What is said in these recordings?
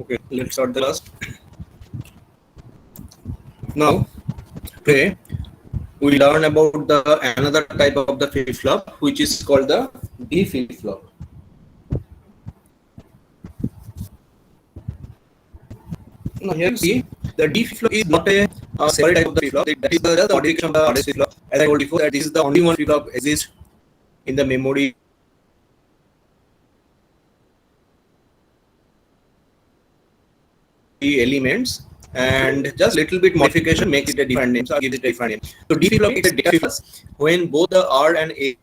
Okay, let's start the last. Now, today we learn about the another type of the flip-flop, which is called the D flip-flop. Now here you see the D flip-flop is not a separate type of the flip-flop. That is the modification of the RS flip-flop. As I told before, that this is the only one flip-flop exists in the memory elements, and just little bit modification makes it a different name, so I'll give it a different name. So D flip-flop is a data flip-flop when both the R and A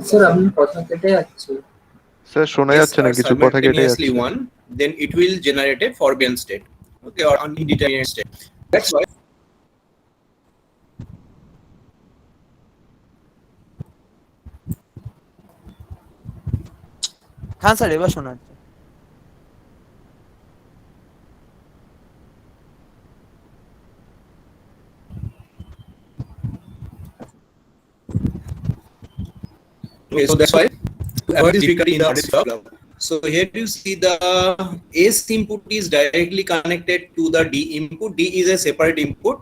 sir আপনি কথা কেটে যাচ্ছে sir শোনা যাচ্ছে না, কিছু কথা কেটে যাচ্ছে। simultaneously one, then it will generate a forbidden state, okay, or indeterminate state. That's why হ্যাঁ স্যার এবার শোনা যাচ্ছে। okay, so that's why to avoid this difficulty in the RS flip-flop. So here you see the S input is directly connected to the D input. D is a separate input.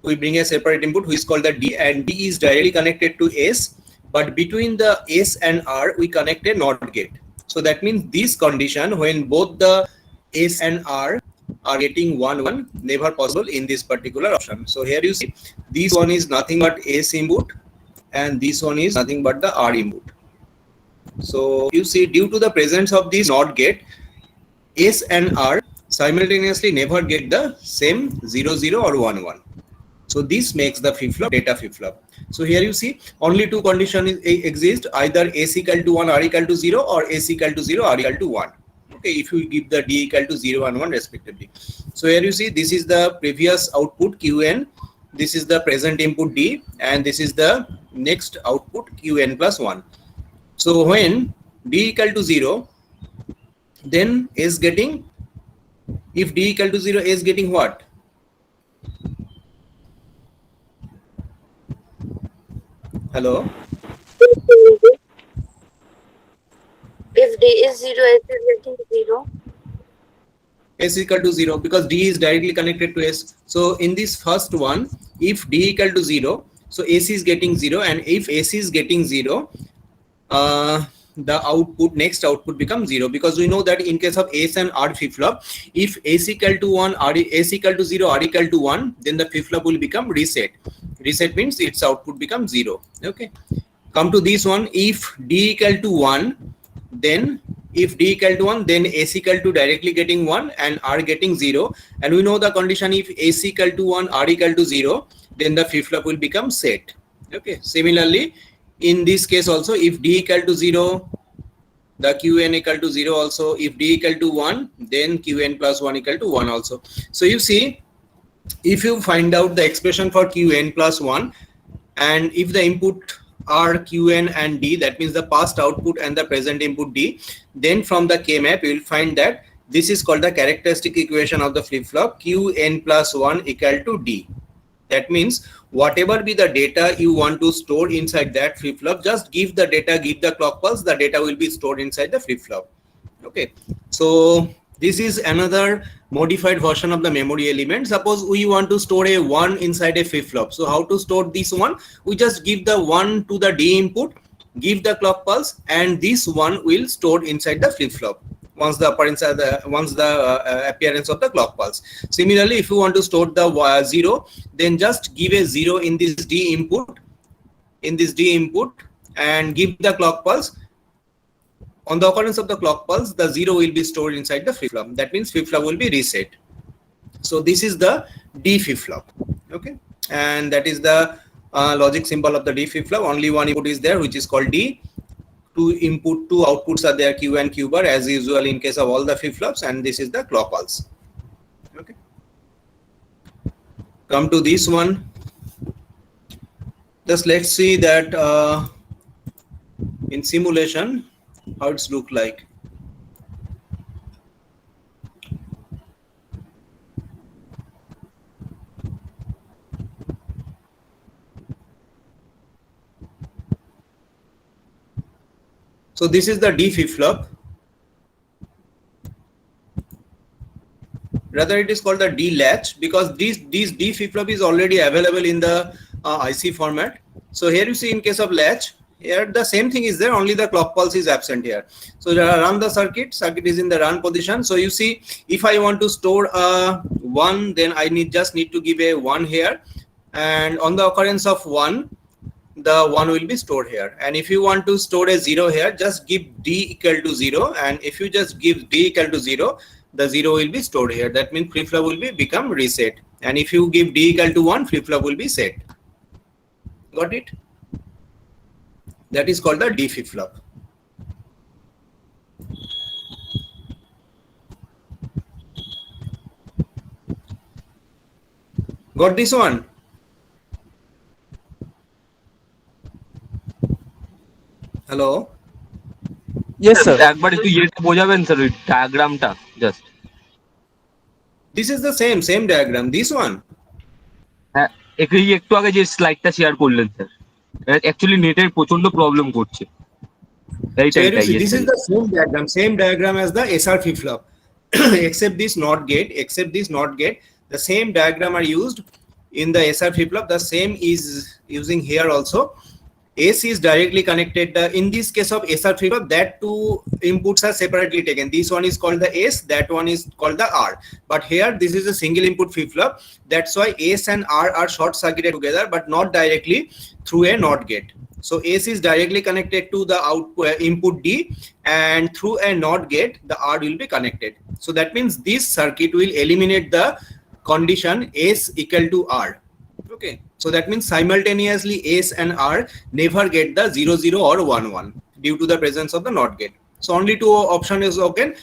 We bring a separate input which is called the D, and D is directly connected to S, but between the S and R we connect a NOT gate. So that means this condition, when both the S and R are getting 1 1, never possible in this particular option. So here you see this one is nothing but S input and this one is nothing but the R input. So you see, due to the presence of this NOT gate, S and R simultaneously never get the same 0 0 or 1 1. So this makes the flip-flop data flip-flop. So here you see only two conditions exist, either S equal to 1, R equal to 0, or S equal to 0, R equal to 1. Okay, if you give the D equal to 0 and 1 respectively. So here you see this is the previous output Qn, this is the present input D, and this is the next output Qn plus 1. So when D equal to 0, then S getting, if D equal to 0, S getting what? Hello? If D is 0, S is getting 0. S equal to 0 because D is directly connected to S. So in this first one, if D equal to 0, so S is getting 0, and if S is getting 0, the output, next output becomes 0, because we know that in case of S and R flip-flop, if S equal to 1, S equal to 0, R equal to 1, then the flip-flop will become reset. Reset means its output becomes 0. Okay. Come to this one, if D equal to 1, then if D equal to 1, then S equal to directly getting 1 and R getting 0. And we know the condition, if S equal to 1, R equal to 0, then the flip-flop will become set. Okay. Similarly, in this case also, if D equal to 0, the Qn equal to 0 also. If D equal to 1, then Qn plus 1 equal to 1 also. So you see, if you find out the expression for Qn plus 1, and if the input are Qn and D, that means the past output and the present input D, then from the K-map you will find that this is called the characteristic equation of the flip-flop, Qn plus 1 equal to D. That means whatever be the data you want to store inside that flip-flop, just give the data, give the clock pulse, the data will be stored inside the flip-flop. Okay, so this is another modified version of the memory element. Suppose we want to store a 1 inside a flip-flop. So how to store this one? We just give the 1 to the D input, give the clock pulse, and this one will store inside the flip-flop once the appearance of appearance of the clock pulse. Similarly, if you want to store the 0, then just give a 0 in this D input, and give the clock pulse. On the occurrence of the clock pulse, the 0 will be stored inside the flip-flop. That means flip-flop will be reset. So this is the D flip-flop. Okay, and that is the logic symbol of the D flip-flop. Only one input is there, which is called D. Two outputs are there, Q and Q bar, as usual in case of all the flip-flops, and this is the clock pulse. Okay. Come to this one. Just let's see that in simulation how it's look like. So this is the D flip-flop. Rather, it is called the D latch because these D flip-flop is already available in the IC format. So here you see in case of latch, here the same thing is there, only the clock pulse is absent here. So run the circuit is in the run position. So you see, if I want to store a 1, then I just need to give a 1 here, and on the occurrence of 1, the 1 will be stored here. And if you want to store a 0 here, just give D equal to 0, and if you just give D equal to 0, the 0 will be stored here. That means flip-flop will become reset. And if you give D equal to 1, flip-flop will be set. Got it? That is called the D flip-flop. Got this one? Hello? Yes, sir. একবার একটু ইয়েটা বোঝাবেন sir, ওই ডায়াগ্রামটা just. This is the same diagram. This one. হ্যাঁ, একটু আগে যে স্লাইডটা share করলেন sir, actually নেটের প্রচন্ড প্রবলেম করছে। So here you see, this is the same diagram as the SR flip-flop. except this NOT gate, the same diagram are used in the SR flip-flop. The same is using here also. S is directly connected. In this case of SR flip-flop, that two inputs are separately taken. This one is called the S, that one is called the R. But here, this is a single input flip-flop. That's why S and R are short circuited together, but not directly through a NOT gate. So S is directly connected to the output input D, and through a NOT gate, the R will be connected. So that means this circuit will eliminate the condition S equal to R. Okay. So that means simultaneously S and R never get the 0, 0 or 1, 1 due to the presence of the NOT gate. So only two option is open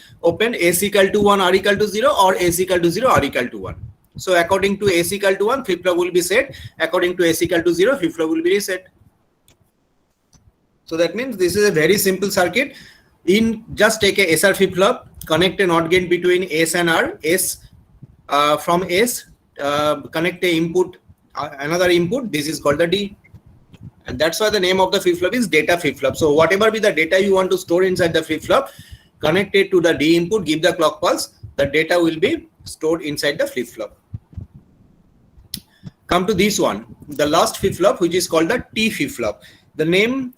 S equal to 1, R equal to 0, or S equal to 0, R equal to 1. So according to S equal to 1, flip-flop will be set. According to S equal to 0, flip-flop will be reset. So that means this is a very simple circuit. Just take a SR flip-flop, connect a NOT gate between S and R. From S, connect a input, another input. This is called the D, and that's why the name of the flip-flop is data flip-flop. So whatever be the data you want to store inside the flip-flop, connect it to the D input, give the clock pulse, the data will be stored inside the flip-flop. Come to this one, the last flip-flop, which is called the T flip-flop. The name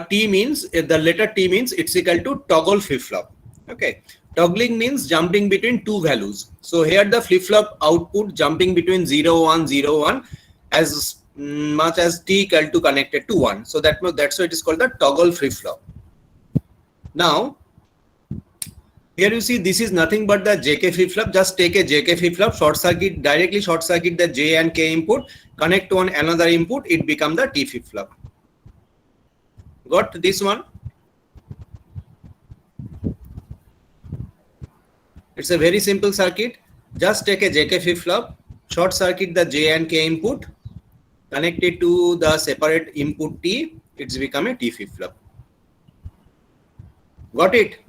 T means, the letter T means it's equal to toggle flip-flop. Okay. Toggling means jumping between two values. So here the flip-flop output jumping between 0, 1, 0, 1 as much as T equal to connected to 1. So that's why it is called the toggle flip-flop. Now, here you see this is nothing but the JK flip-flop. Just take a JK flip-flop, directly short circuit the J and K input, connect to another input, it becomes the T flip-flop. Got this one? It's a very simple circuit. Just take a JK flip-flop, short circuit the J and K input, connect it to the separate input T, it's become a T flip-flop. Got it?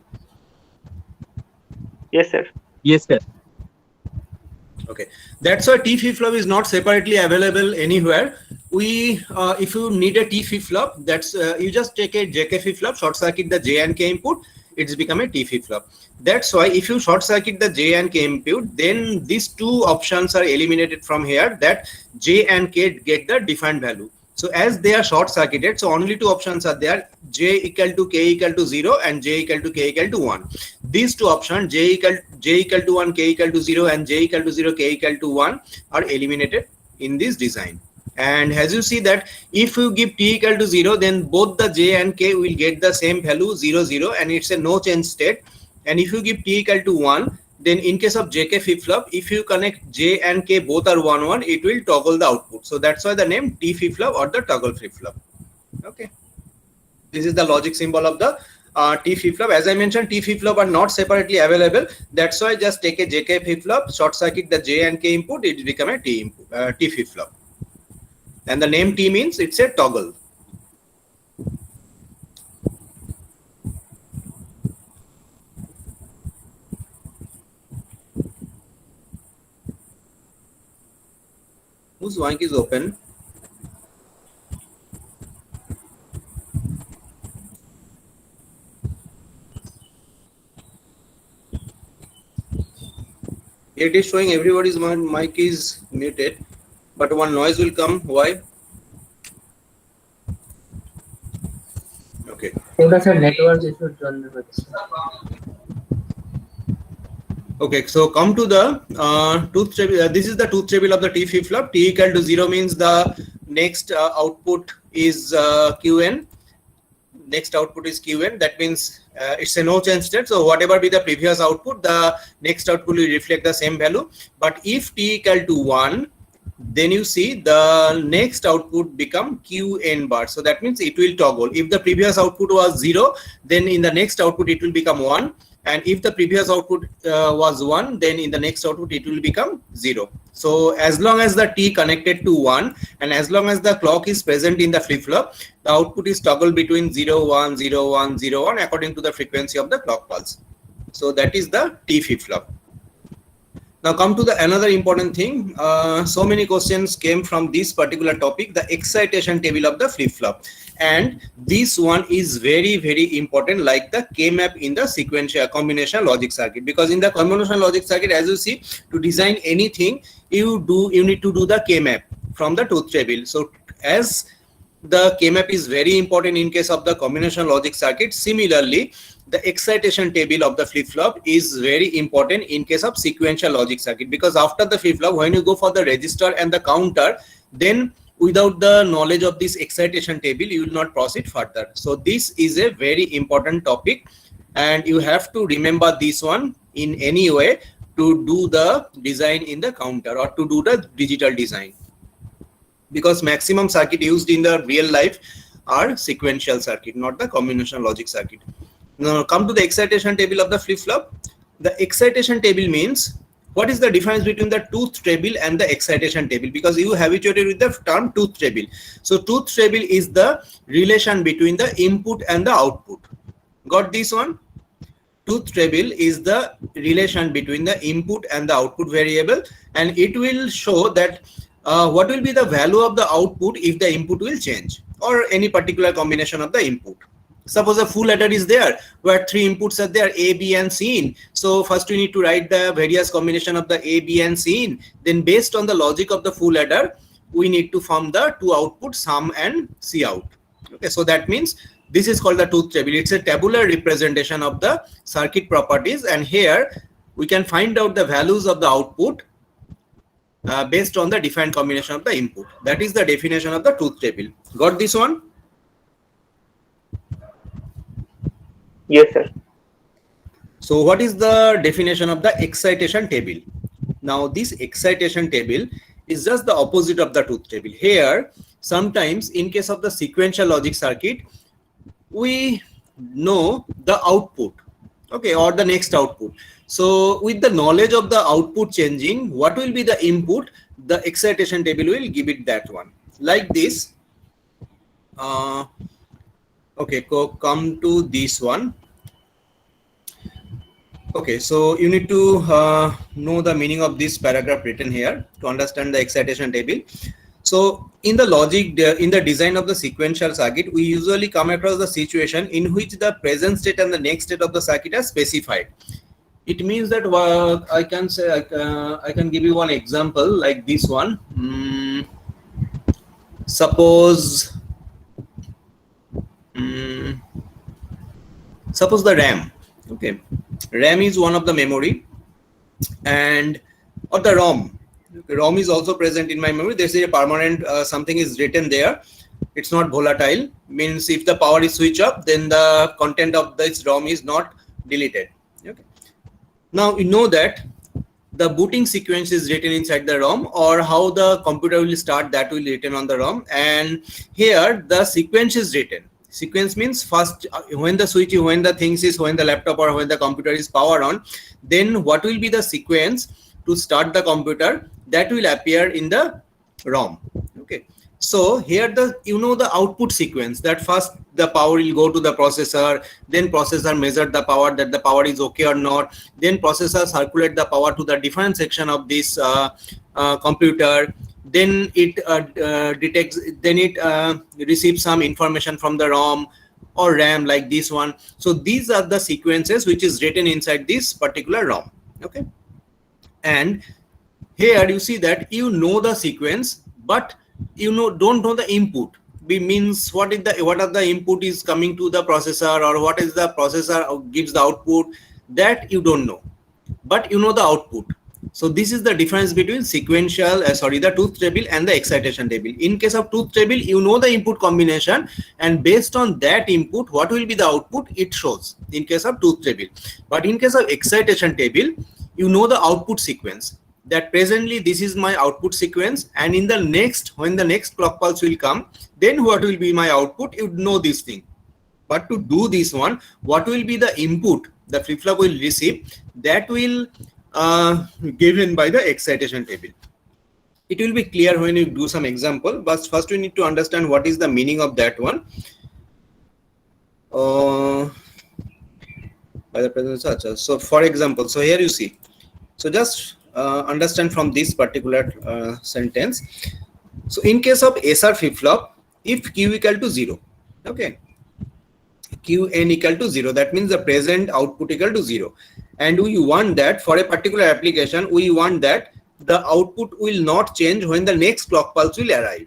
Yes, sir. Yes, sir. Okay, that's why T flip-flop is not separately available anywhere. If you need a T flip-flop, that's you just take a JK flip-flop, short circuit the J and K input, it's become a T flip-flop. That's why if you short circuit the J and K input, then these two options are eliminated from here, that J and K get the defined value. So as they are short circuited, so only two options are there, J equal to K equal to 0 and J equal to K equal to 1. These two options, J equal to 1, K equal to 0 and J equal to 0, K equal to 1 are eliminated in this design. And as you see that if you give T equal to 0, then both the J and K will get the same value 0, 0, and it's a no change state. And if you give T equal to 1, then in case of JK flip-flop, if you connect J and K both are 1, 1, it will toggle the output. So that's why the name T flip-flop or the toggle flip-flop. Okay. This is the logic symbol of the T flip-flop. As I mentioned, T flip-flop are not separately available. That's why just take a JK flip-flop, short circuit the J and K input, it become a T flip-flop. And the name T means it's a toggle. Whose mic is open? It is showing everybody's mic is muted, but one noise will come. Why? Okay. ওটা sir network ইস্যুর জন্য হচ্ছে। Okay, so come to the truth table. This is the truth table of the T flip-flop. T equal to 0 means the next output is Qn. Next output is Qn. That means it's a no change state. So whatever be the previous output, the next output will reflect the same value. But if T equal to 1, then you see the next output become Qn bar. So that means it will toggle. If the previous output was 0, then in the next output it will become 1. And if the previous output was 1, then in the next output it will become 0. So as long as the T connected to 1 and as long as the clock is present in the flip-flop, the output is toggle between 0, 1, 0, 1, 0, 1 according to the frequency of the clock pulse. So that is the T flip-flop. Now come to the another important thing. So many questions came from this particular topic, the excitation table of the flip-flop. And this one is very, very important, like the K-map in the sequential combination logic circuit. Because in the combination logic circuit, as you see, to design anything, you need to do the K-map from the truth table. So as the K-map is very important in case of the combination logic circuit, similarly, the excitation table of the flip-flop is very important in case of sequential logic circuit. Because after the flip-flop, when you go for the register and the counter, then without the knowledge of this excitation table, you will not proceed further. So this is a very important topic and you have to remember this one in any way to do the design in the counter or to do the digital design. Because maximum circuit used in the real life are sequential circuit, not the combination logic circuit. Now come to the excitation table of the flip-flop. The excitation table means what is the difference between the truth table and the excitation table, because you habituated with the term truth table. So truth table is the relation between the input and the output. Got this one? Truth table is the relation between the input and the output variable, and it will show that what will be the value of the output if the input will change or any particular combination of the input. Suppose a full adder is there where 3 inputs are there, A, B and C in. So first we need to write the various combination of the A, B and C in. Then based on the logic of the full adder, we need to form the 2 outputs, sum and C out. Okay, so that means this is called the truth table. It's a tabular representation of the circuit properties, and here we can find out the values of the output based on the defined combination of the input. That is the definition of the truth table. Got this one? Yes, sir. So what is the definition of the excitation table? Now this excitation table is just the opposite of the truth table. Here, sometimes in case of the sequential logic circuit, we know the output, okay, or the next output. So with the knowledge of the output changing, what will be the input, the excitation table will give it that one. Like this. Okay, come to this one. Okay, so you need to know the meaning of this paragraph written here to understand the excitation table. So in the logic, in the design of the sequential circuit, we usually come across the situation in which the present state and the next state of the circuit are specified. It means that I can say, I can give you one example like this one. Suppose the RAM. Okay, RAM is one of the memory, and or the ROM. ROM is also present in my memory. There's a permanent something is written there. It's not volatile. Means if the power is switched up, then the content of this ROM is not deleted. Okay. Now you know that the booting sequence is written inside the ROM, or how the computer will start, that will be written on the ROM. And here the sequence is written. Sequence means first when the switch, when the things is, when the laptop or when the computer is powered on, then what will be the sequence to start the computer, that will appear in the ROM. Okay, so here the the output sequence, that first the power will go to the processor, then processor measure the power, that the power is okay or not, then processor circulate the power to the different section of this computer, then it detects, then it receives some information from the ROM or RAM like this one. So these are the sequences which is written inside this particular ROM. Okay, And here you see that you know the sequence, but don't know the input. Means what are the input is coming to the processor, or what is the processor gives the output, that you don't know, but you know the output. So this is the difference between the truth table and the excitation table. In case of truth table, you know the input combination, and based on that input, what will be the output, it shows in case of truth table. But in case of excitation table, you know the output sequence, that presently this is my output sequence, and in the when the next clock pulse will come, then what will be my output, you know this thing. But to do this one, what will be the input the flip-flop will receive, that will given by the excitation table. It will be clear when you do some example, but first we need to understand what is the meaning of that one. By the presence of such. So for example, so here you see, so just understand from this particular sentence. So in case of SR flip-flop, if Q equal to 0, okay, Qn equal to 0, that means the present output equal to 0, and we want that for a particular application, we want that the output will not change when the next clock pulse will arrive.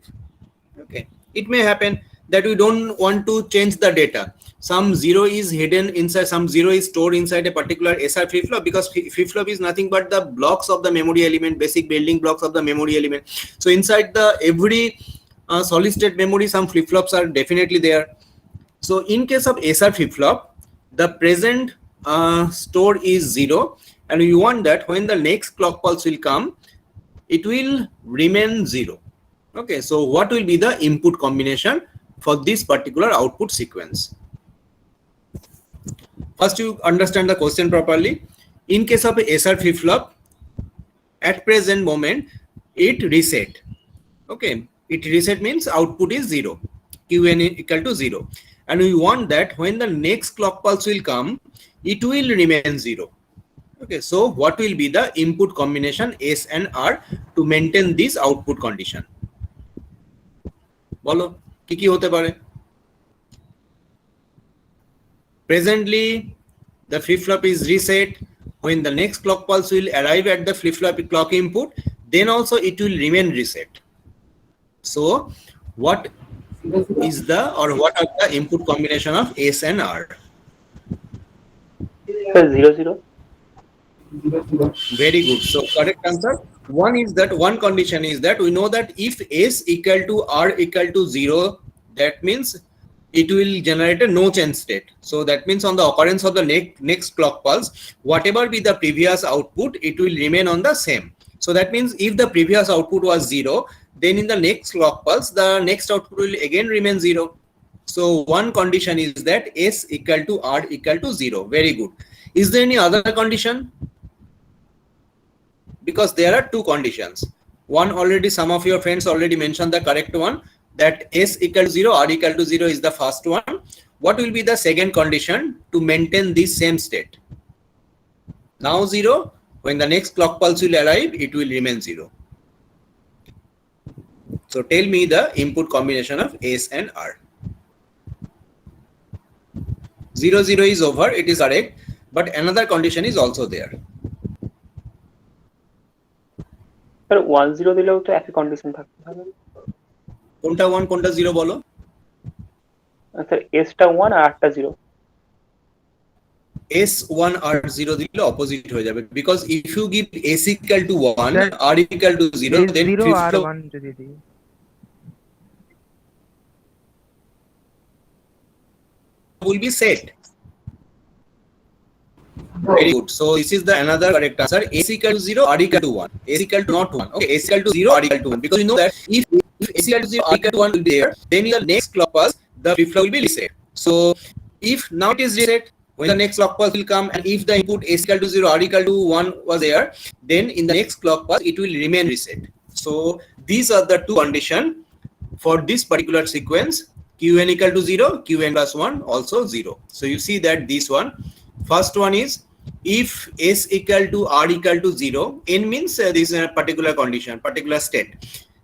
Okay, it may happen that we don't want to change the data. Some 0 is hidden inside, some 0 is stored inside a particular SR flip-flop, because flip-flop is nothing but the blocks of the memory element, basic building blocks of the memory element. So inside the every solid state memory, some flip-flops are definitely there. So in case of SR flip-flop, the present store is 0, and we want that when the next clock pulse will come, it will remain 0. Okay, so what will be the input combination for this particular output sequence? First, you understand the question properly. In case of a SR flip-flop, at present moment, it reset. Okay, it reset means output is 0, Qn equal to 0. And we want that when the next clock pulse will come, it will remain 0. Okay, so what will be the input combination S and R to maintain this output condition? Bolo, ki hote pare? Presently, the flip-flop is reset. When the next clock pulse will arrive at the flip-flop clock input, then also it will remain reset. So, what is what are the input combination of S and R? Sir, 0 0. Very good. So correct answer. One condition is that we know that if S equal to R equal to 0, that means it will generate a no change state. So that means on the occurrence of the next clock pulse, whatever be the previous output, it will remain on the same. So that means if the previous output was 0, then in the next clock pulse, the next output will again remain 0. So one condition is that S equal to R equal to 0. Very good. Is there any other condition? Because there are two conditions. One already, some of your friends already mentioned the correct one, that S equal to 0, R equal to 0 is the first one. What will be the second condition to maintain this same state? Now 0, when the next clock pulse will arrive, it will remain 0. So tell me the input combination of S and R. 0 0 is over, it is correct, but another condition is also there. Sir, 1 0 দিলেও তো একই condition থাকতে হবে। কোনটা 1 কোনটা 0 বলো? Sir এসটা 1 আর আরটা 0। S1 R 0 দিলে অপোজিট হয়ে যাবে, because if you give S equal to 1, R equal to 0, then 0 আর 1 যদি দিই will be set. Very good. So this is the another correct answer. S equal to 0, R equal to 1. S equal to not 1. Okay, S equal to 0, R equal to 1. Because you know that if S equal to 0, R equal to 1 will be there, then in the next clock pulse, the flip-flop will be reset. So if now it is reset, when the next clock pulse will come, and if the input S equal to 0, R equal to 1 was there, then in the next clock pulse, it will remain reset. So these are the two conditions for this particular sequence. Qn equal to 0, Qn plus 1 also 0. So you see that this one, first one is if S equal to R equal to 0, N means this is a particular condition, particular state.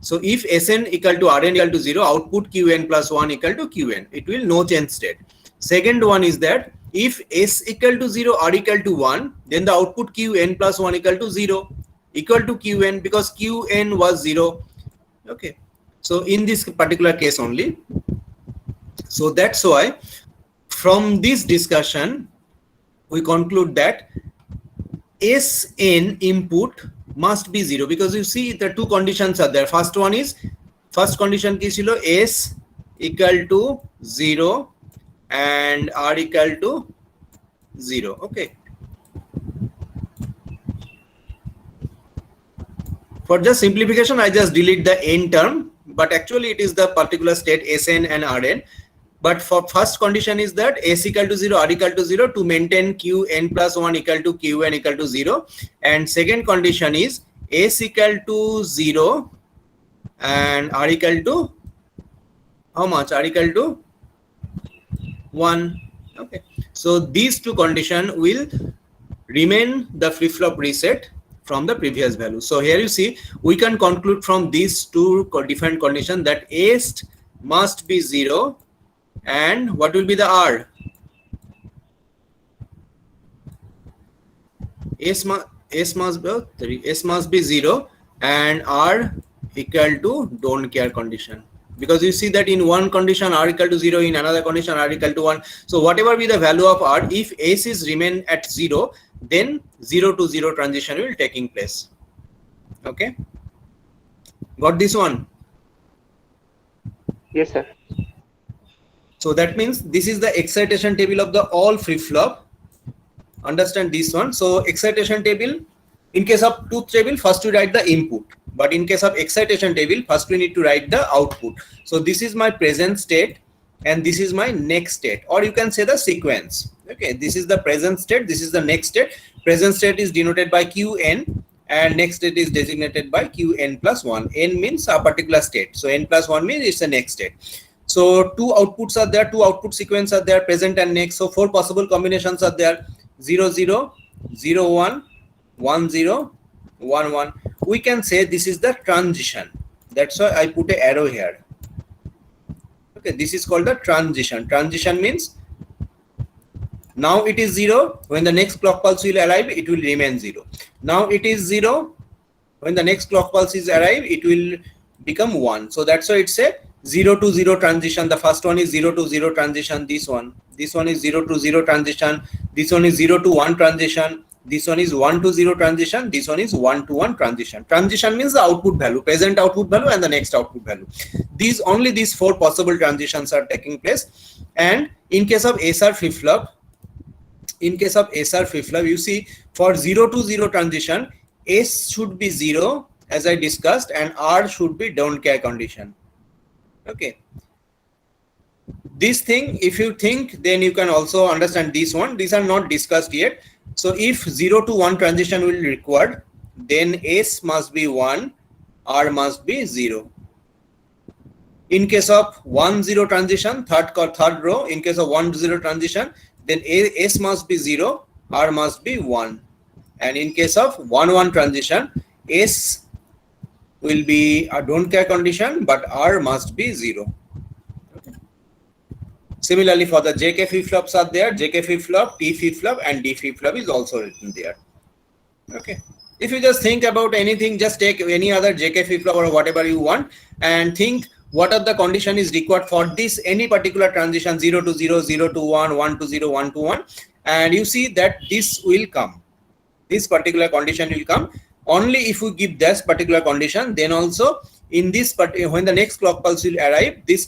So if Sn equal to Rn equal to 0, output Qn plus 1 equal to Qn, it will no change state. Second one is that if S equal to 0, R equal to 1, then the output Qn plus 1 equal to 0. equal to Qn because Qn was 0. Okay, so in this particular case only. So that's why from this discussion we conclude that Sn input must be 0 because you see the two conditions are there. First condition ki chilo S equal to 0 and R equal to 0. Okay. For just simplification, I just delete the n term, but actually it is the particular state Sn and Rn. But for first condition is that S equal to 0, R equal to 0 to maintain Qn plus 1 equal to Qn equal to 0. And second condition is S equal to 0 and R equal to how much? R equal to 1. Okay. So these two conditions will remain the flip-flop reset from the previous value. So here you see we can conclude from these two different conditions that S must be 0 and what will be the R? S must be 0 and R equal to don't care condition. Because you see that in one condition R equal to 0, in another condition R equal to 1. So whatever be the value of R, if S is remain at 0, then 0 to 0 transition will taking place. Okay, got this one? Yes, sir. So that means this is the excitation table of the all flip-flop. Understand this one. So excitation table, in case of truth table, first we write the input. But in case of excitation table, first we need to write the output. So this is my present state and this is my next state, or you can say the sequence. Okay, this is the present state, this is the next state. Present state is denoted by Qn and next state is designated by Qn plus 1. N means a particular state. So n plus 1 means it's the next state. So two outputs are there, two output sequence are there, present and next. So four possible combinations are there: 0 0, 0 1, 1 0, 1 1. We can say this is the transition. That's why I put an arrow here. Okay, this is called the transition. Transition means now it is 0. When the next clock pulse will arrive, it will remain 0. Now it is 0. When the next clock pulse is arrive, it will become 1. So that's why it's a 0 to 0 transition. The first one is 0 to 0 transition. This one is 0 to 0 transition. This one is 0 to 1 transition. This one is 1 to 0 transition. This one is 1 to 1 transition. Transition means the output value, present output value and the next output value. These four possible transitions are taking place. And in case of SR flip-flop, you see for 0 to 0 transition, S should be 0 as I discussed and R should be don't care condition. Okay. This thing, if you think, then you can also understand this one. These are not discussed yet. So if 0 to 1 transition will be required, then S must be 1, R must be 0. In case of 1 0 transition, third row, in case of 1 0 transition, then S must be 0, R must be 1. And in case of 1 1 transition, S will be a don't care condition, but R must be 0. Okay. Similarly, for the JK flip-flops are there, JK flip-flop, T flip-flop and D flip-flop is also written there. Okay. If you just think about anything, just take any other JK flip-flop or whatever you want and think what are the condition is required for this any particular transition 0 to 0, 0 to 1, 1 to 0, 1 to 1, and you see that this will come. This particular condition will come. Only if we give this particular condition, then also in this when the next clock pulse will arrive, this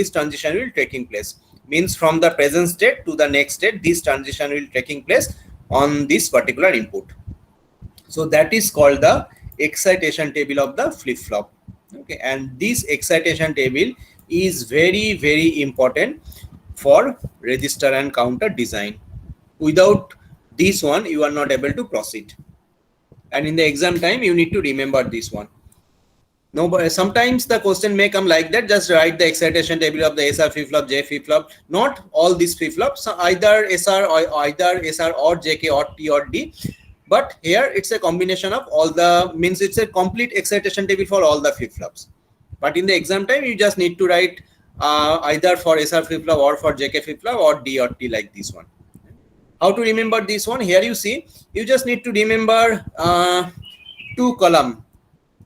transition will taking place. Means from the present state to the next state, this transition will taking place on this particular input. So that is called the excitation table of the flip-flop. Okay, and this excitation table is very, very important for register and counter design. Without this one, you are not able to proceed. And in the exam time, you need to remember this one. No, but sometimes the question may come like that. Just write the excitation table of the SR flip-flop, J flip-flop. Not all these flip-flops, so either SR or JK or T or D. But here it's a combination of all the, means it's a complete excitation table for all the flip-flops. But in the exam time, you just need to write either for SR flip-flop or for JK flip-flop or D or T like this one. How to remember this one? Here you see, you just need to remember two column.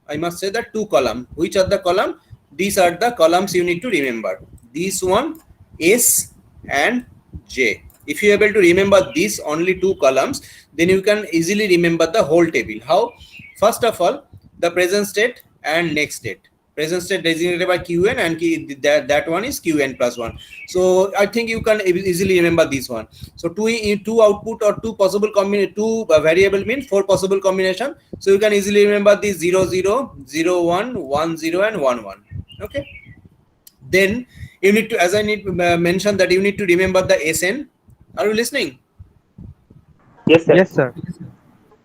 I must say that two column. Which are the column? These are the columns you need to remember. This one, S and J. If you are able to remember these only two columns, then you can easily remember the whole table. How? First of all, the present state and next state. Present state designated by Qn and that one is Qn plus 1. So I think you can easily remember this one. So two output or two possible combination, two variable means 4 possible combination. So you can easily remember this 0 0, 0 1, 1 0 and 1 1. Okay. Then you need to, as I need to mention that you need to remember the Sn. Are you listening? Yes, sir. Yes, sir.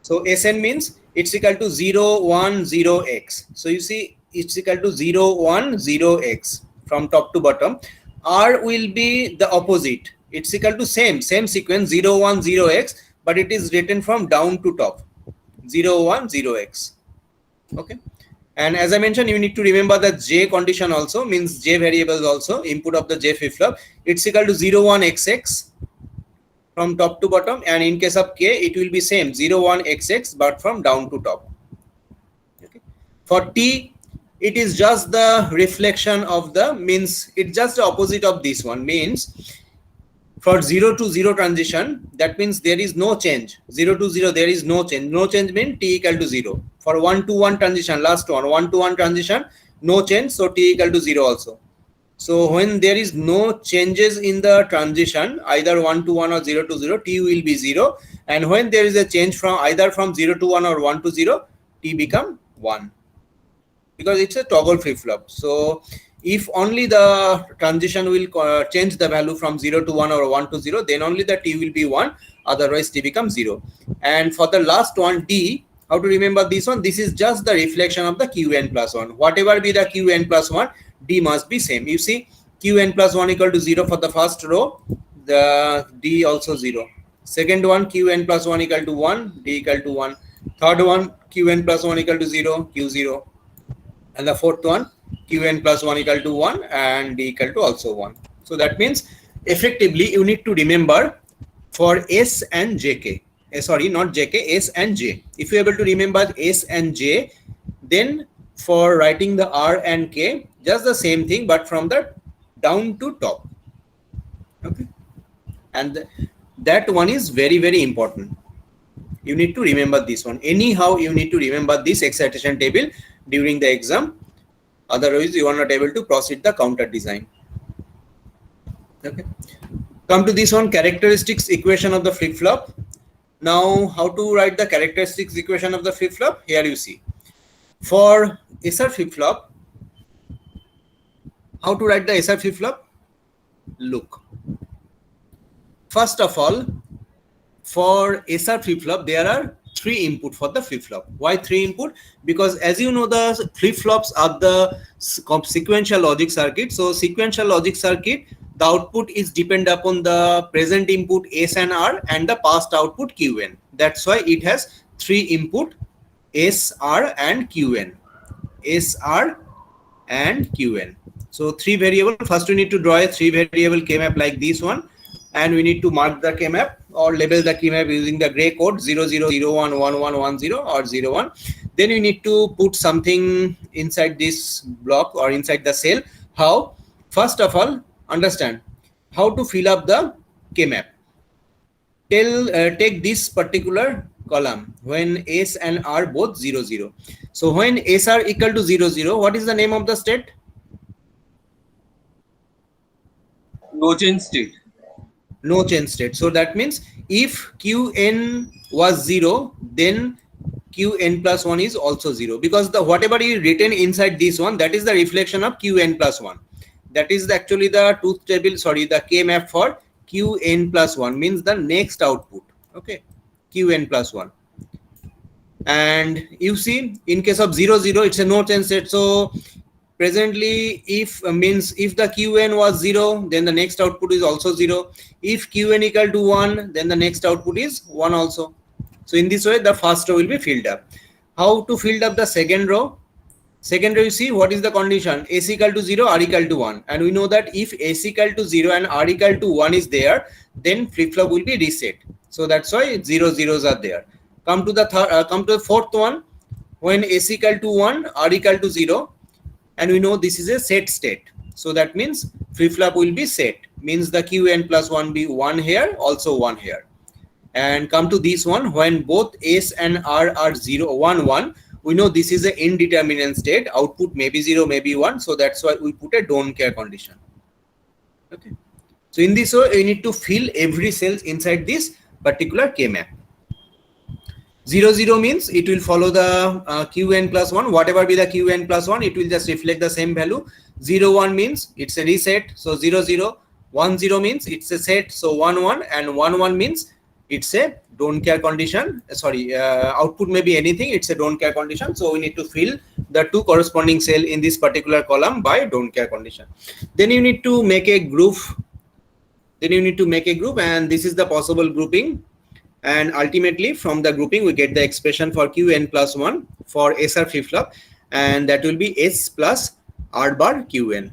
So Sn means it's equal to 0 1 0x. So you see it's equal to 0 1 0x from top to bottom. R will be the opposite. It's equal to same sequence 0 1 0x, but it is written from down to top 0 1 0x. Okay. And as I mentioned, you need to remember the J condition also, means J variables also, input of the J flip-flop. It's equal to 0 1 xx from top to bottom, and in case of K, it will be same 0 1 xx, but from down to top. Okay. For T, it is just the reflection of the, means it's just the opposite of this one, means for 0 to 0 transition, that means there is no change. 0 to 0, there is no change. No change means T equal to 0. For 1 to 1 transition, last one, 1 to 1 transition, no change, so T equal to 0 also. So when there is no changes in the transition, either 1 to 1 or 0 to 0, T will be 0. And when there is a change from either from 0 to 1 or 1 to 0, T become 1. Because it's a toggle flip-flop. So if only the transition will change the value from 0 to 1 or 1 to 0, then only the T will be 1, otherwise T becomes 0. And for the last one, D, how to remember this one? This is just the reflection of the Qn plus 1. Whatever be the Qn plus 1, D must be same. You see, Qn plus 1 equal to 0 for the first row, the D also 0. Second one, Qn plus 1 equal to 1, D equal to 1. Third one, Qn plus 1 equal to 0, Q 0. And the fourth one, Qn plus 1 equal to 1 and D equal to also 1. So that means effectively you need to remember for S and JK. Sorry, not JK, S and J. If you are able to remember S and J, then for writing the R and K, just the same thing, but from the down to top. Okay. And that one is very, very important. You need to remember this one. Anyhow, you need to remember this excitation table during the exam. Otherwise, you are not able to proceed the counter design. Okay. Come to this one, characteristics equation of the flip-flop. Now, how to write the characteristics equation of the flip-flop? Here you see. For SR flip-flop, how to write the SR flip-flop? Look. First of all, for SR flip-flop, there are 3 input for the flip-flop. Why 3 input? Because as you know, the flip-flops are the sequential logic circuit. So sequential logic circuit, the output is dependent upon the present input S and R and the past output Qn. That's why it has 3 input S, R and Qn. S, R and Qn. So 3 variable. First we need to draw a 3 variable K-map like this one. And we need to mark the K-map or label the K-map using the gray code 0001 1110 or 01. Then you need to put something inside this block or inside the cell. How? First of all, understand how to fill up the K-map. Take this particular column when S and R both 0 0. So when S are equal to 0 0, what is the name of the state? No change state. No change state. So that means if Qn was 0, then Qn plus 1 is also 0, because the whatever is written inside this one, that is the reflection of Qn plus 1. That is actually the truth table, sorry, the K map for Qn plus 1 means the next output. Okay, Qn plus 1. And you see, in case of 0 0, it's a no change state. So presently, if the Qn was 0, then the next output is also 0. If Qn equal to 1, then the next output is 1 also. So in this way, the first row will be filled up. How to fill up the second row? Second row, you see, what is the condition? S equal to 0, R equal to 1. And we know that if S equal to 0 and R equal to 1 is there, then flip-flop will be reset. So that's why 0 zeros are there. Come to the fourth one. when S equal to 1, R equal to 0, and we know this is a set state. So that means flip-flop will be set, means the Qn plus 1 be 1 here, also 1 here. And come to this one, when both S and R are 0, 1, 1, we know this is an indeterminate state, output may be 0, may be 1, so that's why we put a don't care condition. Okay. So in this way, you need to fill every cell inside this particular K-map. 0, 0 means it will follow the Qn plus 1, whatever be the Qn plus 1, it will just reflect the same value. 0, 1 means it's a reset, so 0, 0. 1, 0 means it's a set, so 1, 1, and 1, 1 means it's a don't care condition. Output may be anything, it's a don't care condition, so we need to fill the two corresponding cell in this particular column by don't care condition. Then you need to make a group, and this is the possible grouping. And ultimately from the grouping we get the expression for Qn plus 1 for SR flip-flop, and that will be S plus R bar Qn.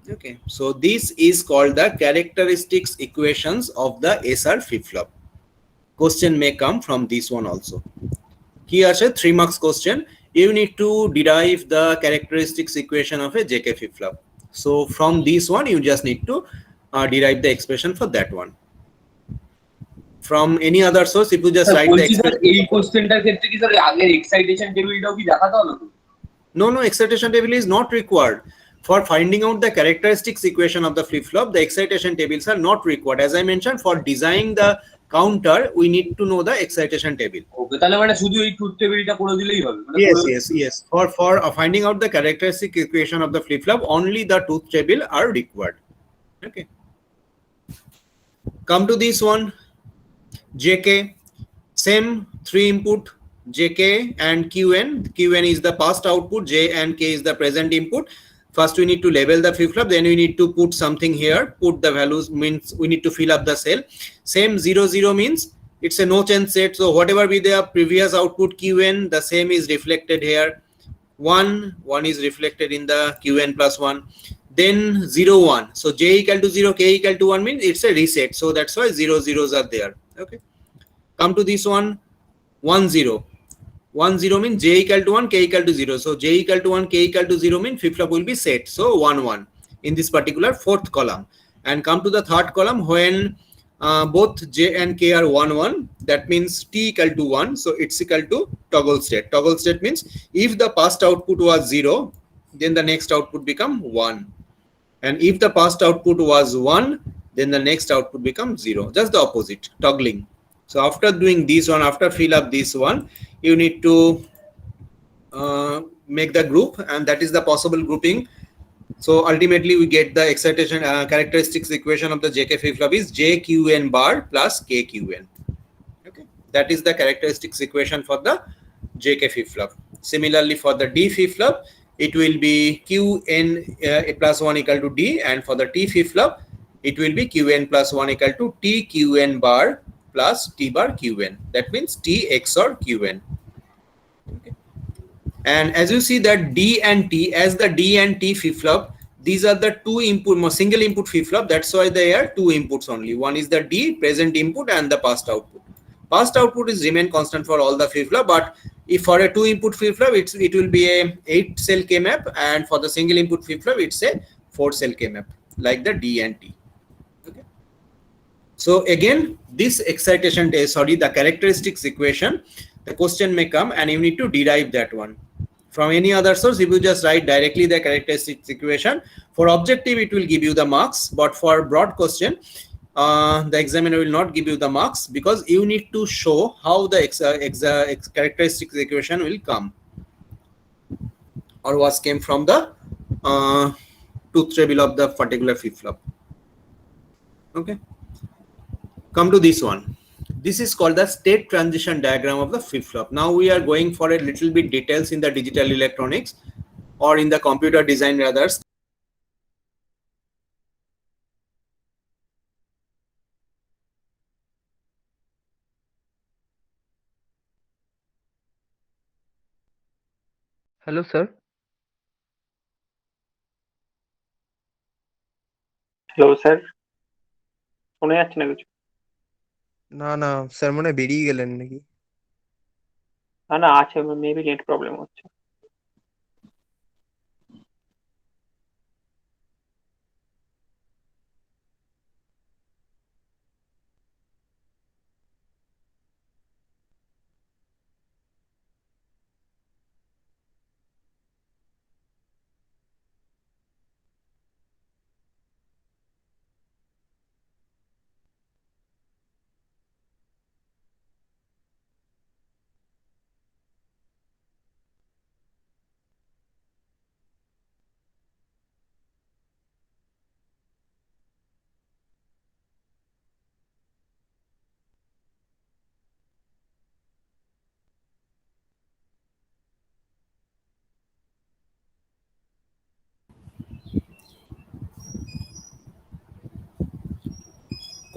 Okay, so this is called the characteristics equations of the SR flip-flop. Question may come from this one also. Here is a 3 marks question. You need to derive the characteristics equation of a JK flip-flop. So from this one you just need to derive the expression for that one. From any other source, if you just write the expression. এই কোশ্চেনটার ক্ষেত্রে কি sir আগের excitation টেবিলটাও কি দেখাতে হলো? No, excitation table is not required. For finding out the characteristics equation of the flip-flop, the excitation tables are not required. As I mentioned, for designing the counter, we need to know the excitation table. ওকে, তাহলে মানে শুধু এই truth টেবিলটা করে দিলেই হবে? Yes. For finding out the characteristic equation of the flip-flop, only the truth table are required. Okay. Come to this one. JK, same 3 input JK and Qn. Qn is the past output, J and K is the present input. First we need to label the flip-flop, then we need to put something here, put the values, means we need to fill up the cell. Same 0, 0 means it's a no change set, so whatever be the previous output Qn, the same is reflected here. 1 is reflected in the Qn plus 1. Then 0, 1, so J equal to 0, K equal to 1 means it's a reset, so that's why 0, 0s are there. Okay, come to this one. 1, 0. 1, 0 means J equal to 1, K equal to 0. So J equal to 1, K equal to 0 means flip-flop will be set. So 1, 1 in this particular 4th column. And come to the 3rd column, when both J and K are 1, 1, that means T equal to 1. So it's equal to toggle state. Toggle state means if the past output was 0, then the next output become 1. And if the past output was 1, then the next output becomes 0. Just the opposite, toggling. So after doing this one, after fill up this one, you need to make the group, and that is the possible grouping. So ultimately we get the excitation characteristics equation of the JK flip-flop is JQn bar plus KQn. Okay, that is the characteristics equation for the JK flip-flop. Similarly for the D flip-flop, it will be Qn plus 1 equal to D, and for the T flip-flop, it will be Qn plus 1 equal to TQn bar plus T bar Qn. That means T XOR Qn. Okay. And as you see that D and T, as the D and T flip-flop, these are the two input, single input flip-flop. That's why they are 2 inputs only. One is the D, present input, and the past output. Past output is remain constant for all the flip-flop, but if for a 2 input flip-flop, it will be a 8 cell K-map, and for the single input flip-flop, it's a 4 cell K-map, like the D and T. Okay. So again, this excitation, the characteristics equation, the question may come and you need to derive that one. From any other source, if you just write directly the characteristics equation, for objective it will give you the marks, but for broad question, the examiner will not give you the marks, because you need to show how the characteristics equation will come or was came from the truth table of the particular flip-flop. Okay, come to this one. This is called the state transition diagram of the flip-flop. Now we are going for a little bit details in the digital electronics or in the computer design rather. Hello, sir. Hello sir, শোনা যাচ্ছে না কিছু? না sir মনে হয় বেরিয়ে গেলেন নাকি? না না আছে, মেবি নেট প্রবলেম হচ্ছে।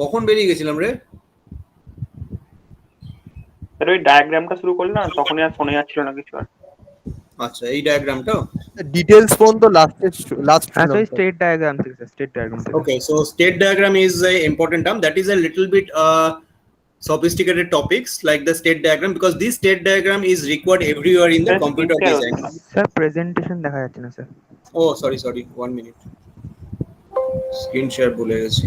কখন বেরিয়ে গেছিলাম রে? স্যার ওই ডায়াগ্রামটা শুরু করলে না, তখনই আর শোনা যাচ্ছিল না কিছু আর। আচ্ছা, এই ডায়াগ্রামটা। ডিটেলস পর্যন্ত লাস্ট আচ্ছা ওই স্টেট ডায়াগ্রাম থেকে স্টেট ডায়াগ্রাম থেকে Okay, so state diagram is a important term. That is a little bit sophisticated topics like the state diagram, because this state diagram is required everywhere in the Sir, computer screen share design. হচ্ছে না। Sir presentation দেখা যাচ্ছে না sir. Oh, sorry, 1 minute. Screen share ভুলে গেছি।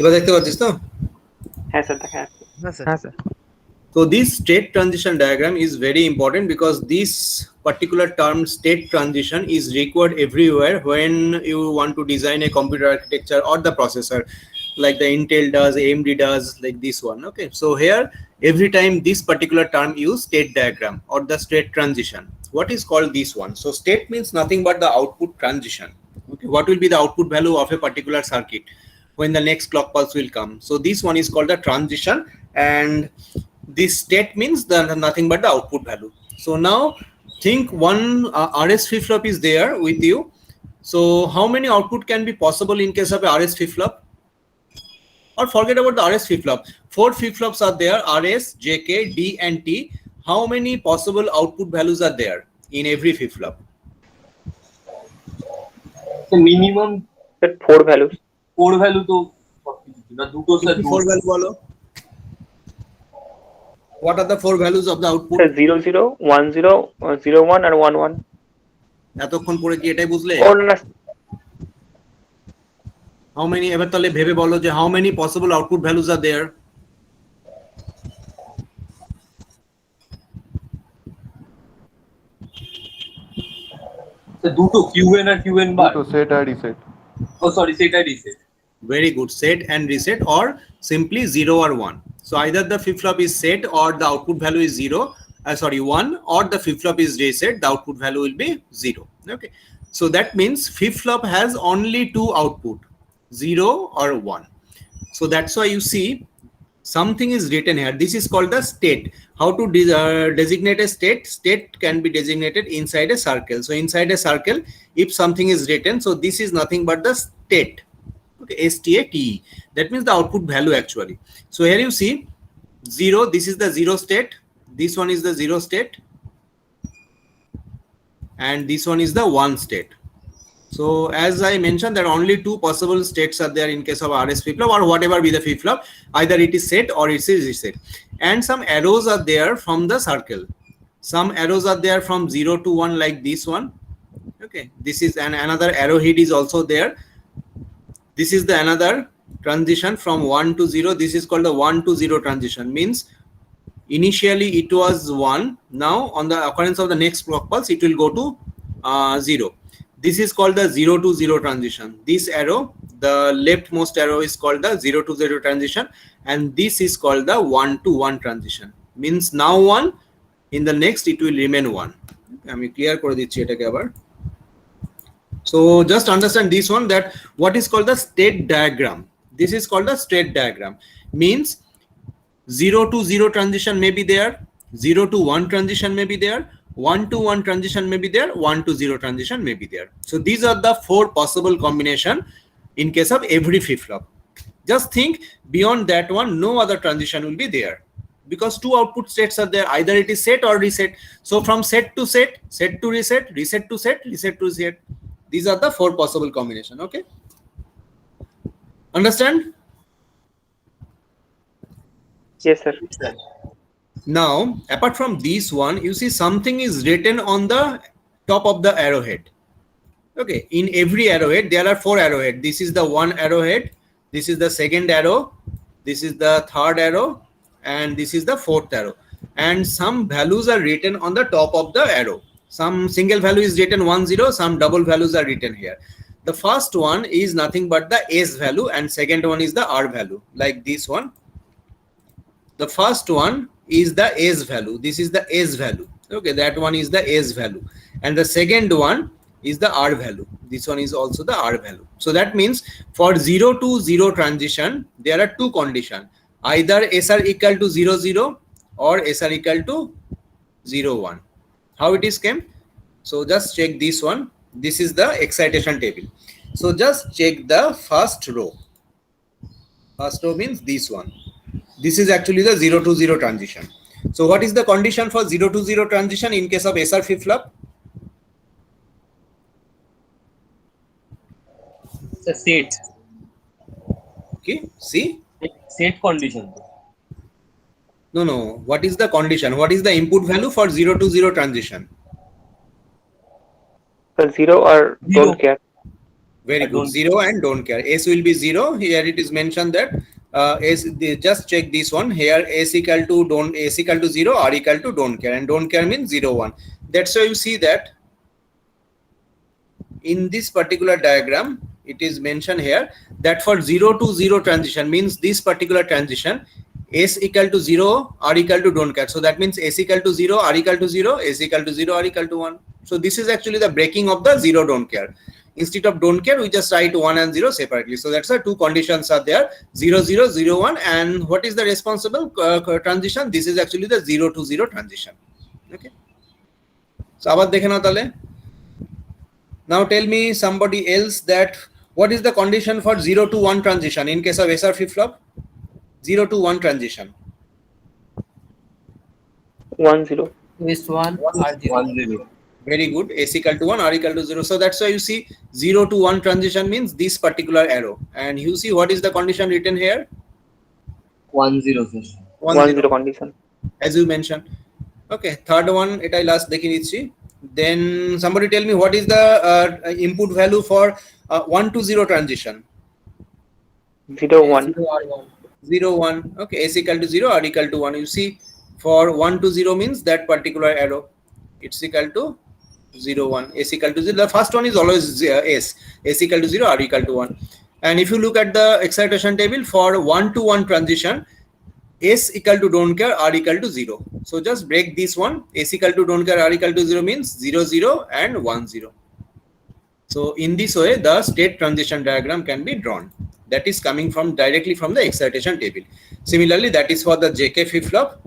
এবার দেখতে পাচ্ছিস তো? হ্যাঁ স্যার দেখা যাচ্ছে। হ্যাঁ sir. So this state transition diagram is very important because this particular term state transition is required everywhere when you want to design a computer architecture or the processor, like the Intel does, AMD does, like this one. Okay, so here every time this particular term use state diagram or the state transition. What is called this one? So state means nothing but the output transition. Okay, what will be the output value of a particular circuit when the next clock pulse will come? So this one is called the transition, and this state means the nothing but the output value. So now think one RS flip-flop is there with you. So how many output can be possible in case of a RS flip-flop? Or forget about the RS flip-flop. 4 flip-flops are there: RS, JK, D and T. How many possible output values are there in every flip-flop? Minimum sir 4 values. 4 value তো না, দুটো sir. 4 value বলো। What are the 4 values of the output? Sir 0 0 1 0 0 1 আর 1 1। এতক্ষণ পরে কি এটাই বুঝলে? ও না How many, এবার তাহলে ভেবে বলো যে how many possible output values are there? দুটো কিউএন আর কিউএন বার। তো সেট আর রিসেট। ও সরি, সেটাই reset. Very good. Set and reset, or simply 0 or 1. So either the flip-flop is set or the output value is 1, or the flip-flop is reset, the output value will be 0. Okay. So that means flip-flop has only 2 output, 0 or 1. So that's why you see something is written here. This is called the state. How to designate a state? State can be designated inside a circle. So inside a circle, if something is written, so this is nothing but the state. Okay, STATE. That means the output value actually. So here you see 0. This is the 0 state. This one is the 0 state, and this one is the 1 state. So as I mentioned, there are only 2 possible states are there in case of RS flip-flop or whatever be the flip-flop. Either it is set or it is reset. And some arrows are there from the circle. Some arrows are there from 0 to 1, like this one. Okay, this is another arrowhead is also there. This is the another transition from 1 to 0. This is called the 1 to 0 transition. Means initially it was 1. Now on the occurrence of the next clock pulse, it will go to 0. This is called the 0 to 0 transition. This arrow, the leftmost arrow, is called the 0 to 0 transition, and this is called the 1 to 1 transition. Means now 1, in the next it will remain 1. আমি clear করে দিচ্ছি এটাকে আবার। So just understand this one, that what is called the state diagram. This is called the state diagram. Means 0 to 0 transition may be there, 0 to 1 transition may be there, 1 to 1 transition may be there, 1 to 0 transition may be there. So these are the 4 possible combination in case of every flip-flop. Just think beyond that one, no other transition will be there, because two output states are there. Either it is set or reset. So from set to set, set to reset, reset to set, reset to reset. These are the four possible combination. Okay. Understand? Yes, sir. Now, apart from this one, you see something is written on the top of the arrowhead. Okay, in every arrowhead, there are four arrowhead. This is the one arrowhead, this is the second arrow, this is the third arrow, and this is the fourth arrow. And some values are written on the top of the arrow. Some single value is written 1, 0, some double values are written here. The first one is nothing but the S value, and second one is the R value, like this one. The first one is the S value. This is the S value. Okay, that one is the S value. And the second one is the R value. This one is also the R value. So that means for 0 to 0 transition, there are two conditions. Either SR equal to 0, 0 or SR equal to 0, 1. How it is came? So just check this one. This is the excitation table. So just check the first row. First row means this one. This is actually the 0 to 0 transition. So what is the condition for 0 to 0 transition in case of SR flip-flop? The state. Okay, see? State condition. No. What is the condition? What is the input value for 0 to 0 transition? So 0 or don't care. Very good. 0 and don't care. S will be 0. Here it is mentioned that just check this one here. S equal to 0, R equal to don't care, and don't care means 0, 1. That's why you see that in this particular diagram it is mentioned here that for 0 to 0 transition means this particular transition, S equal to 0, R equal to don't care. So that means S equal to 0, R equal to 0, S equal to 0, R equal to 1. So this is actually the breaking of the 0 don't care. Instead of don't care, we just write 1 and 0 separately. So that's why two conditions are there, 0, 0, 0, 1. And what is the responsible transition? This is actually the 0 to 0 transition. Okay. So abar dekhe na tale. Now tell me somebody else that what is the condition for 0 to 1 transition in case of SR flip-flop? 0 to 1 transition. 1, 0. Twist 1, R 0. 1, 0. Very good. S equal to 1, R equal to 0. So that's why you see 0 to 1 transition means this particular arrow. And you see what is the condition written here? 1, 0. 1, 0 condition. As you mentioned. Okay. Third one, it I last dekhi nichi. Then somebody tell me what is the input value for 1 to 0 transition? 0, 1. 0, 1. Okay. S equal to 0, R equal to 1. You see for 1 to 0 means that particular arrow. It's equal to 0, 1. S equal to 0. The first one is always S. S equal to 0, R equal to 1. And if you look at the excitation table for 1 to 1 transition, S equal to don't care, R equal to 0. So just break this one. S equal to don't care, R equal to 0 means 0, 0 and 1, 0. So in this way, the state transition diagram can be drawn. That is coming from directly from the excitation table. Similarly, that is for the JK flip-flop.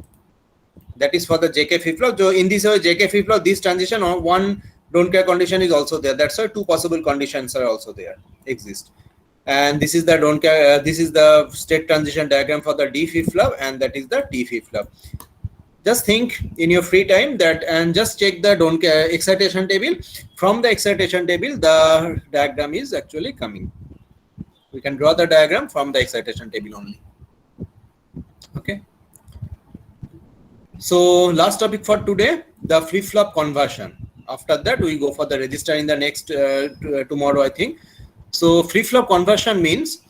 That is for the JK flip-flop. So in this way, JK flip-flop, this transition or one don't care condition is also there. That's why two possible conditions are also there, exist. And this is the don't care. This is the state transition diagram for the D flip-flop, and that is the T flip-flop. Just think in your free time that, and just check the don't care excitation table. From the excitation table, the diagram is actually coming. We can draw the diagram from the excitation table only. Okay. So last topic for today, the flip-flop conversion. After that, we go for the register in the next tomorrow, I think. So flip-flop conversion means,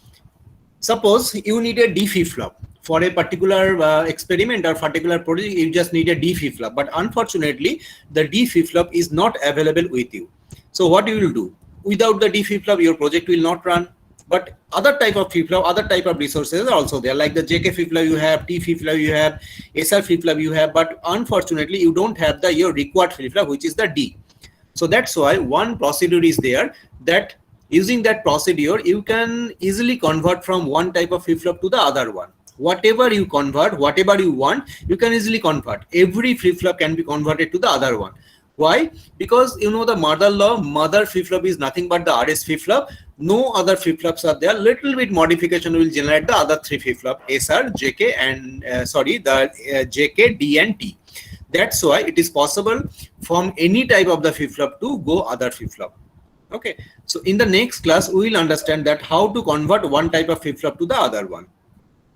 suppose you need a D flip-flop for a particular experiment or particular project. You just need a D flip-flop, but unfortunately, the D flip-flop is not available with you. So what you will do? Without the D flip-flop, your project will not run. But other type of flip-flop, other type of resources are also there, like the JK flip-flop you have, T flip-flop you have, SR flip-flop you have, but unfortunately you don't have the your required flip-flop, which is the D. So that's why one procedure is there that using that procedure, you can easily convert from one type of flip-flop to the other one. Whatever you convert, whatever you want, you can easily convert. Every flip-flop can be converted to the other one. Why? Because you know the mother law, mother flip-flop is nothing but the RS flip-flop. No other flip-flops are there. Little bit modification will generate the other three flip-flop SR, JK, and JK, D, and T. That's why it is possible from any type of the flip-flop to go other flip-flop. Okay, so in the next class we will understand that how to convert one type of flip-flop to the other one.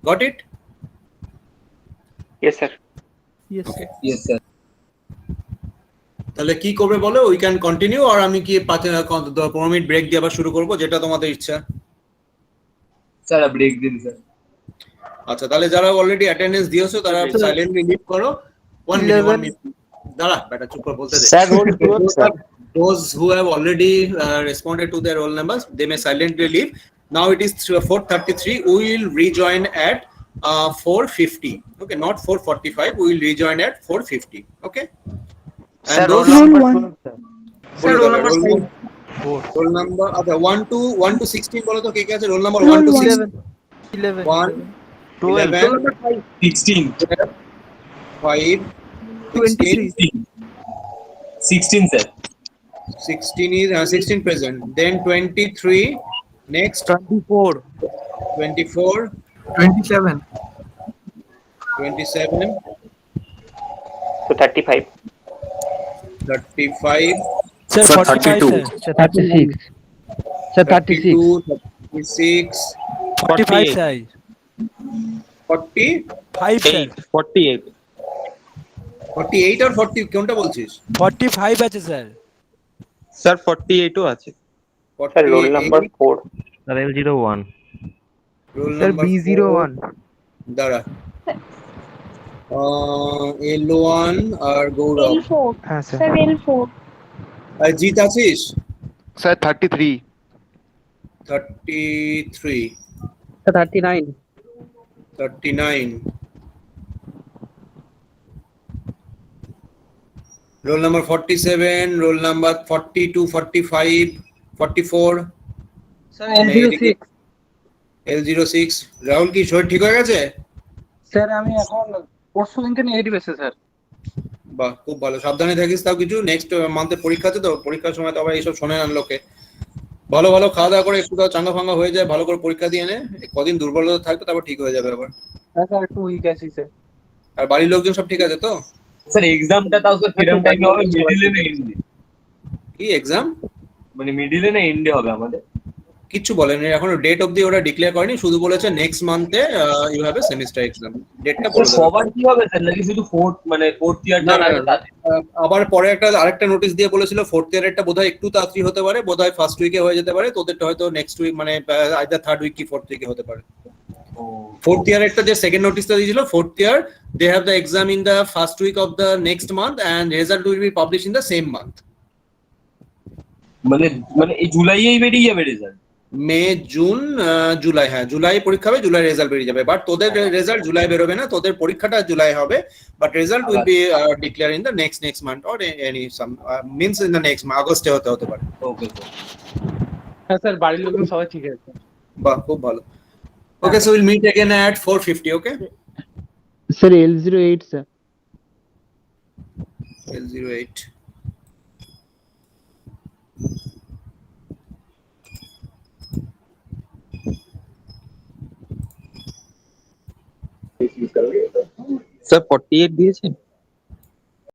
Got it? Yes, sir. Yes. Okay. Yes, sir. তাহলে কি করবে বলো? We can continue আর আমি কি 15 minute break দিয়ে আবার শুরু করব, যেটা তোমাদের ইচ্ছা। স্যার ব্রেক দিন স্যার। আচ্ছা, তাহলে যারা অলরেডি অ্যাটেন্ডেন্স দিয়েছো তারা সাইলেন্টলি লিভ করো। 1 মিনিট দাঁড়া বেটা, চুপ করে বলতে দে। Sir, roll close, sir. Those who have already responded to their roll numbers, they may silently leave. Now it is 4:33. We will rejoin at 4:50. Okay, not 4:45. We will rejoin at 4:50. Okay. Sir, And roll those number 1. Sir, roll number 4. Roll number 1 to 16 বলো তো কে কে আছে? roll number 1 to 16. 11 1 12 11 16 5 23 16 sir. 16 is 16 present. Then 23. Next 24 24 27 27 So 35. 35 Sir, 32 sir, 36 sir, 36 32 36 45 sir 40 5 sir 48. 48 और 40 কোনটা বলছিস? 45 আছে sir. Sir 48 ও আছে। Sir, roll number 4. Sir L01 roll sir number B01 দাঁড়া L1 আর গৌরব L4. হ্যাঁ স্যার। Sir, L4. আর জিত আছিস? Sir 33 33 39. 39 roll number 47 roll number 42 45 44 Sir, L06. L06 Rahul কি শরীর ঠিক হয়ে গেছে? স্যার আমি এখন পরশু দিনকে নেগেটিভ এসেছে স্যার। বাহ, খুব ভালো, সাবধানে থাকিস। তাও কিছু নেক্সট মান্থে পরীক্ষা আছে তো, পরীক্ষার সময় তো আবার এইসব শোনে না লোকে। ভালো ভালো খাওয়া দাওয়া করে একটু তাও চাঙ্গা ফাঙ্গা হয়ে যায়, ভালো করে পরীক্ষা দিয়ে নে। কদিন দুর্বলতা থাকবে তারপর ঠিক হয়ে যাবে আবার। হ্যাঁ স্যার একটু উইক আছি স্যার। আর বাড়ির লোকজন সব ঠিক আছে তো? স্যার এক্সামটা তাও স্যার কিরম টাইমে হবে? মিডিলে না এন্ডে? কি এক্সাম? মানে মিডিলে না এন্ডে হবে আমাদের? কিচ্ছু বলেনি এখনো, ডেট অবধি ওরা ডিক্লেয়ার করেনি, শুধু বলেছে নেক্সট মান্থে you have a semester exam. ডেটটা বলে দেবে। সবার কি হবে স্যার, নাকি শুধু ফোর্থ ইয়ার? না, না, না, আবার পরে আরেকটা নোটিশ দিয়ে বলেছিল ফোর্থ ইয়ারেরটা বোধহয় একটু তাড়াতাড়ি হতে পারে, বোধহয় ফার্স্ট উইকে হয়ে যেতে পারে, তোদেরটা হয়তো নেক্সট উইক মানে আইদার থার্ড উইক কি ফোর্থ উইকে হতে পারে। ফোর্থ ইয়ারেরটা যে সেকেন্ড নোটিশটা দিয়েছিল, fourth year they have the exam in the first week of the next month and result will be publish in the same month. মানে এই জুলাইয়েই বেরিয়ে যাবে রেজাল্ট? মে জুন জুলাই, হ্যাঁ জুলাই পরীক্ষা হবে, জুলাই রেজাল্ট বেরিয়ে যাবে। বাট তোদের রেজাল্ট জুলাই বেরোবে না, তোদের পরীক্ষাটা জুলাই হবে, but result will B declare in the next month or any some means in the next আগস্টে হতে পারে। Okay sir. হ্যাঁ স্যার বাড়ির লোকজন সবাই ঠিক আছে। বাহ, খুব ভালো। Okay, so will meet again at 4:50. Okay sir L08 sir. L08 sir 48 দিয়েছেন?